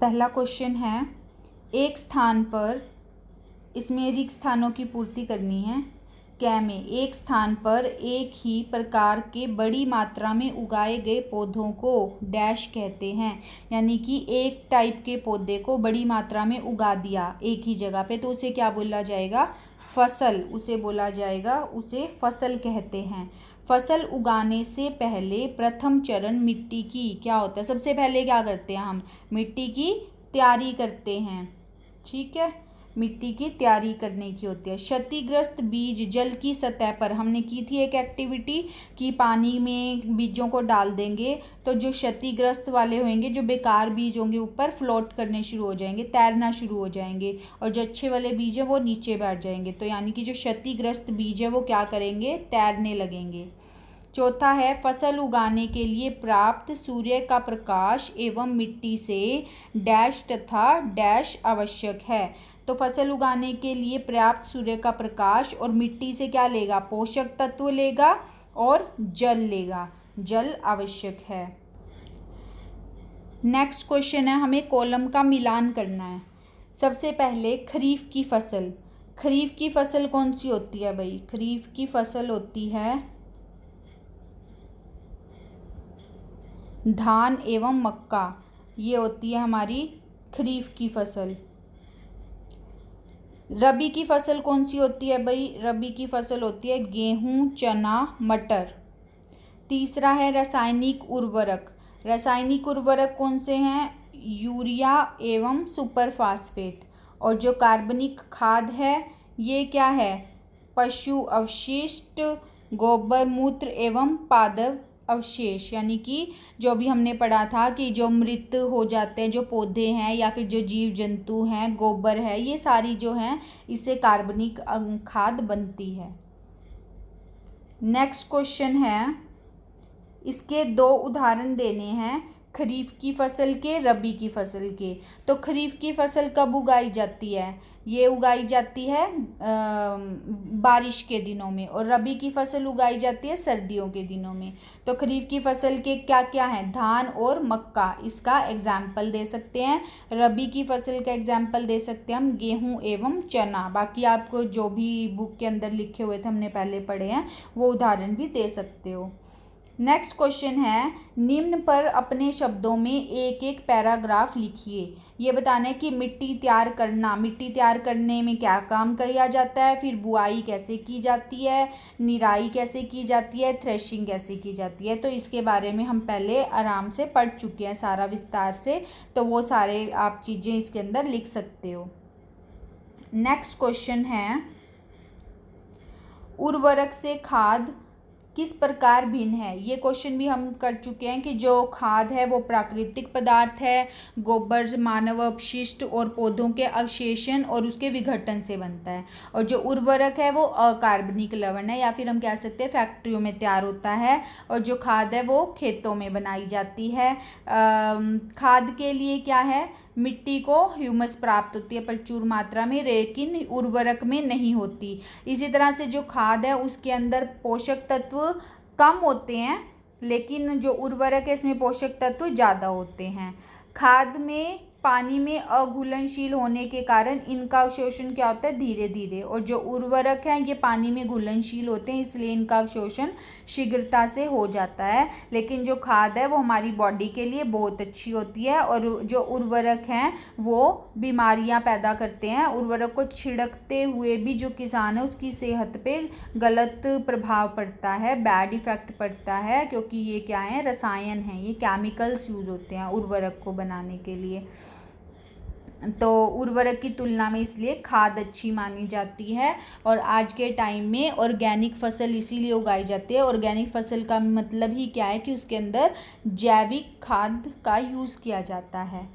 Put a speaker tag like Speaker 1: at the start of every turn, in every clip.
Speaker 1: पहला क्वेश्चन है, एक स्थान पर, इसमें रिक्त स्थानों की पूर्ति करनी है। क्या में एक स्थान पर एक ही प्रकार के बड़ी मात्रा में उगाए गए पौधों को डैश कहते हैं। यानी कि एक टाइप के पौधे को बड़ी मात्रा में उगा दिया एक ही जगह पे, तो उसे क्या बोला जाएगा? फसल। उसे बोला जाएगा, उसे फसल कहते हैं। फसल उगाने से पहले प्रथम चरण मिट्टी की क्या होता है? सबसे पहले क्या करते हैं हम? मिट्टी की तैयारी करते हैं। ठीक है, मिट्टी की तैयारी करने की होती है। क्षतिग्रस्त बीज जल की सतह पर, हमने की थी एक एक्टिविटी कि पानी में बीजों को डाल देंगे तो जो क्षतिग्रस्त वाले होंगे, जो बेकार बीज होंगे, ऊपर फ्लोट करने शुरू हो जाएंगे, तैरना शुरू हो जाएंगे, और जो अच्छे वाले बीज है वो नीचे बैठ जाएंगे। तो यानी कि जो क्षतिग्रस्त बीज है वो क्या करेंगे? तैरने लगेंगे। चौथा है, फसल उगाने के लिए प्राप्त सूर्य का प्रकाश एवं मिट्टी से डैश तथा डैश आवश्यक है। तो फसल उगाने के लिए पर्याप्त सूर्य का प्रकाश और मिट्टी से क्या लेगा? पोषक तत्व लेगा और जल लेगा। जल आवश्यक है। नेक्स्ट क्वेश्चन है, हमें कॉलम का मिलान करना है। सबसे पहले खरीफ की फसल। खरीफ की फसल कौन सी होती है भाई? खरीफ की फसल होती है धान एवं मक्का। ये होती है हमारी खरीफ की फसल। रबी की फसल कौन सी होती है भाई? रबी की फसल होती है गेहूं, चना, मटर। तीसरा है रासायनिक उर्वरक। रासायनिक उर्वरक कौन से हैं? यूरिया एवं सुपर फास्फेट। और जो कार्बनिक खाद है ये क्या है? पशु अवशिष्ट, गोबर मूत्र एवं पादप अवशेष। यानी कि जो भी हमने पढ़ा था कि जो मृत हो जाते हैं, जो पौधे हैं या फिर जो जीव जंतु हैं, गोबर है, ये सारी जो हैं इससे कार्बनिक खाद बनती है। नेक्स्ट क्वेश्चन है, इसके दो उदाहरण देने हैं, खरीफ की फसल के, रबी की फसल के। तो खरीफ की फसल कब उगाई जाती है? ये उगाई जाती है बारिश के दिनों में, और रबी की फसल उगाई जाती है सर्दियों के दिनों में। तो खरीफ की फसल के क्या क्या हैं? धान और मक्का, इसका एग्जाम्पल दे सकते हैं। रबी की फसल का एग्जाम्पल दे सकते हैं हम गेहूं एवं चना। बाकी आपको जो भी बुक के अंदर लिखे हुए थे, हमने पहले पढ़े हैं, वो उदाहरण भी दे सकते हो। नेक्स्ट क्वेश्चन है, निम्न पर अपने शब्दों में एक एक पैराग्राफ लिखिए। ये बताना है कि मिट्टी तैयार करना, मिट्टी तैयार करने में क्या काम किया जाता है, फिर बुआई कैसे की जाती है, निराई कैसे की जाती है, थ्रेशिंग कैसे की जाती है। तो इसके बारे में हम पहले आराम से पढ़ चुके हैं सारा विस्तार से, तो वो सारे आप चीज़ें इसके अंदर लिख सकते हो। नेक्स्ट क्वेश्चन है, उर्वरक से खाद किस प्रकार भिन्न है? ये क्वेश्चन भी हम कर चुके हैं कि जो खाद है वो प्राकृतिक पदार्थ है, गोबर, मानव अपशिष्ट और पौधों के अवशेषण और उसके विघटन से बनता है। और जो उर्वरक है वो अकार्बनिक लवण है, या फिर हम कह सकते हैं फैक्ट्रियों में तैयार होता है। और जो खाद है वो खेतों में बनाई जाती है। खाद के लिए क्या है? मिट्टी को ह्यूमस प्राप्त होती है प्रचुर मात्रा में, लेकिन उर्वरक में नहीं होती। इसी तरह से जो खाद है उसके अंदर पोषक तत्व कम होते हैं, लेकिन जो उर्वरक है इसमें पोषक तत्व ज़्यादा होते हैं। खाद में पानी में अघुलनशील होने के कारण इनका अवशोषण क्या होता है? धीरे धीरे। और जो उर्वरक हैं ये पानी में घुलनशील होते हैं, इसलिए इनका अवशोषण शीघ्रता से हो जाता है। लेकिन जो खाद है वो हमारी बॉडी के लिए बहुत अच्छी होती है। और जो उर्वरक हैं वो बीमारियां पैदा करते हैं। उर्वरक को छिड़कते हुए भी जो किसान है उसकी सेहत पे गलत प्रभाव पड़ता है, बैड इफेक्ट पड़ता है, क्योंकि ये क्या है? रसायन हैं, ये केमिकल्स यूज़ होते हैं उर्वरक को बनाने के लिए। तो उर्वरक की तुलना में इसलिए खाद अच्छी मानी जाती है। और आज के टाइम में ऑर्गेनिक फसल इसीलिए उगाई जाती है। ऑर्गेनिक फसल का मतलब ही क्या है कि उसके अंदर जैविक खाद का यूज़ किया जाता है।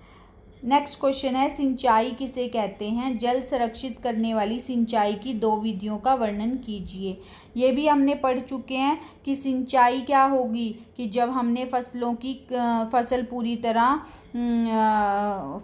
Speaker 1: नेक्स्ट क्वेश्चन है, सिंचाई किसे कहते हैं? जल संरक्षित करने वाली सिंचाई की दो विधियों का वर्णन कीजिए। ये भी हमने पढ़ चुके हैं कि सिंचाई क्या होगी कि जब हमने फसल पूरी तरह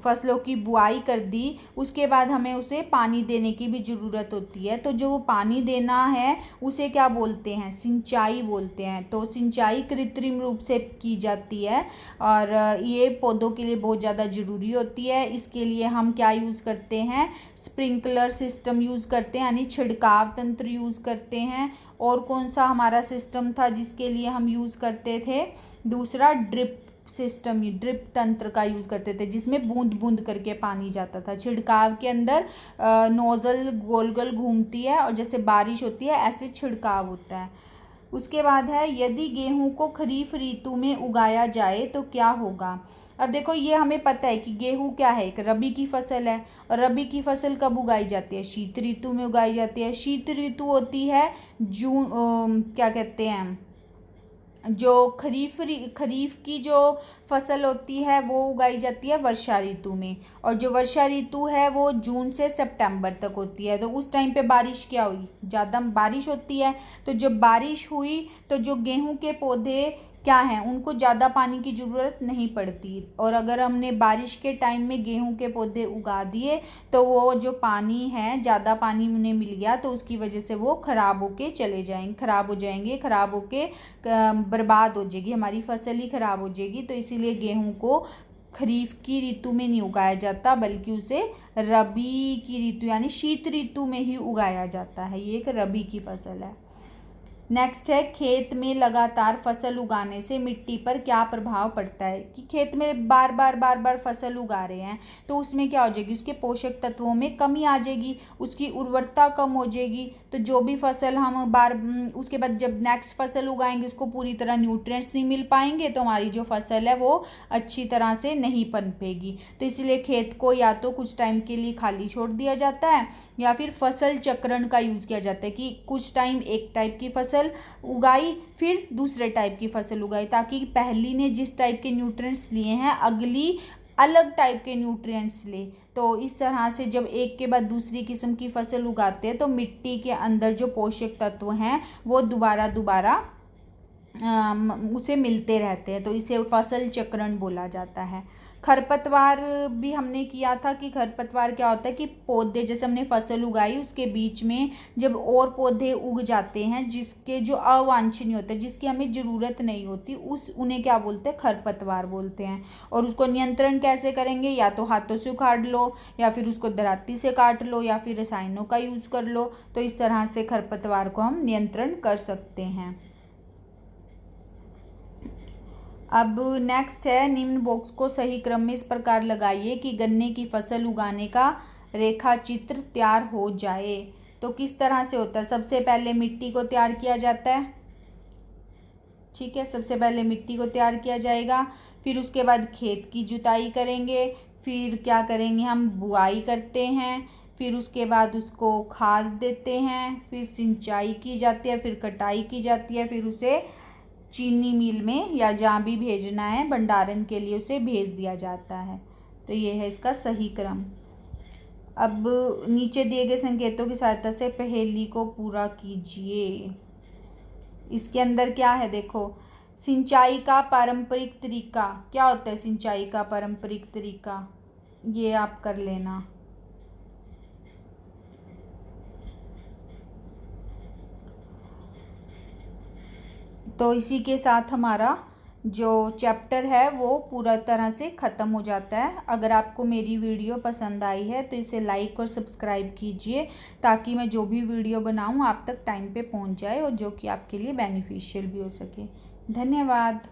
Speaker 1: फसलों की बुआई कर दी, उसके बाद हमें उसे पानी देने की भी ज़रूरत होती है। तो जो वो पानी देना है उसे क्या बोलते हैं? सिंचाई बोलते हैं। तो सिंचाई कृत्रिम रूप से की जाती है और ये पौधों के लिए बहुत ज़्यादा ज़रूरी होती है, इसके लिए हम क्या यूज़ करते हैं, स्प्रिंकलर सिस्टम यूज़ करते हैं, यानी छिड़काव तंत्र यूज़ करते हैं। और कौन सा हमारा सिस्टम था जिसके लिए हम यूज़ करते थे, दूसरा ड्रिप सिस्टम, ड्रिप तंत्र का यूज़ करते थे, जिसमें बूंद बूंद करके पानी जाता था। छिड़काव के अंदर नोज़ल गोल गोल घूमती है और जैसे बारिश होती है ऐसे छिड़काव होता है। उसके बाद है, यदि गेहूं को खरीफ ऋतु में उगाया जाए तो क्या होगा। अब देखो, ये हमें पता है कि गेहूं क्या है, एक रबी की फसल है। और रबी की फसल कब उगाई जाती है, शीत ऋतु में उगाई जाती है। शीत ऋतु होती है जून, क्या कहते हैं, जो खरीफ की जो फसल होती है वो उगाई जाती है वर्षा ऋतु में। और जो वर्षा ऋतु है वो जून से सितंबर तक होती है। तो उस टाइम पे बारिश क्या हुई, ज़्यादा बारिश होती है। तो जब बारिश हुई तो जो गेहूं के पौधे क्या हैं, उनको ज़्यादा पानी की ज़रूरत नहीं पड़ती। और अगर हमने बारिश के टाइम में गेहूं के पौधे उगा दिए तो वो जो पानी है, ज़्यादा पानी उन्हें मिल गया तो उसकी वजह से वो ख़राब होके चले जाएंगे, ख़राब होके बर्बाद हो जाएगी, हमारी फसल ही ख़राब हो जाएगी। तो इसीलिए गेहूं को खरीफ की ऋतु में नहीं उगाया जाता, बल्कि उसे रबी की ऋतु यानी शीत ऋतु में ही उगाया जाता है। ये एक रबी की फसल है। नेक्स्ट है, खेत में लगातार फसल उगाने से मिट्टी पर क्या प्रभाव पड़ता है। कि खेत में बार बार फसल उगा रहे हैं तो उसमें क्या हो जाएगी, उसके पोषक तत्वों में कमी आ जाएगी, उसकी उर्वरता कम हो जाएगी। तो जो भी फसल हम उसके बाद जब नेक्स्ट फसल उगाएंगे उसको पूरी तरह न्यूट्रिएंट्स नहीं मिल पाएंगे, तो हमारी जो फसल है वो अच्छी तरह से नहीं पनपेगी। तो इसलिए खेत को या तो कुछ टाइम के लिए खाली छोड़ दिया जाता है या फिर फसल चक्रण का यूज़ किया जाता है, कि कुछ टाइम एक टाइप की फसल उगाई फिर दूसरे टाइप की फसल उगाई, ताकि पहली ने जिस टाइप के न्यूट्रिएंट्स लिए हैं अगली अलग टाइप के न्यूट्रिएंट्स ले। तो इस तरह से जब एक के बाद दूसरी किस्म की फसल उगाते हैं तो मिट्टी के अंदर जो पोषक तत्व हैं वो दोबारा उसे मिलते रहते हैं। तो इसे फसल चक्रण बोला जाता है। खरपतवार भी हमने किया था कि खरपतवार क्या होता है कि पौधे, जैसे हमने फसल उगाई उसके बीच में जब और पौधे उग जाते हैं जिसके जो अवांछनीय होते हैं, जिसकी हमें ज़रूरत नहीं होती, उन्हें क्या बोलते हैं, खरपतवार बोलते हैं। और उसको नियंत्रण कैसे करेंगे, या तो हाथों से उखाड़ लो या फिर उसको दराती से काट लो या फिर रसायनों का यूज़ कर लो। तो इस तरह से खरपतवार को हम नियंत्रण कर सकते हैं। अब नेक्स्ट है, निम्न बॉक्स को सही क्रम में इस प्रकार लगाइए कि गन्ने की फसल उगाने का रेखा चित्र तैयार हो जाए। तो किस तरह से होता है, सबसे पहले मिट्टी को तैयार किया जाता है, ठीक है, सबसे पहले मिट्टी को तैयार किया जाएगा, फिर उसके बाद खेत की जुताई करेंगे, फिर क्या करेंगे हम, बुआई करते हैं, फिर उसके बाद उसको खाद देते हैं, फिर सिंचाई की जाती है, फिर कटाई की जाती है, फिर उसे चीनी मिल में या जहाँ भी भेजना है भंडारण के लिए उसे भेज दिया जाता है। तो ये है इसका सही क्रम। अब नीचे दिए गए संकेतों की सहायता से पहेली को पूरा कीजिए। इसके अंदर क्या है, देखो, सिंचाई का पारंपरिक तरीका क्या होता है, सिंचाई का पारंपरिक तरीका ये आप कर लेना। तो इसी के साथ हमारा जो चैप्टर है वो पूरा तरह से ख़त्म हो जाता है। अगर आपको मेरी वीडियो पसंद आई है तो इसे लाइक और सब्सक्राइब कीजिए, ताकि मैं जो भी वीडियो बनाऊं आप तक टाइम पे पहुंच जाए और जो कि आपके लिए बेनिफिशियल भी हो सके। धन्यवाद।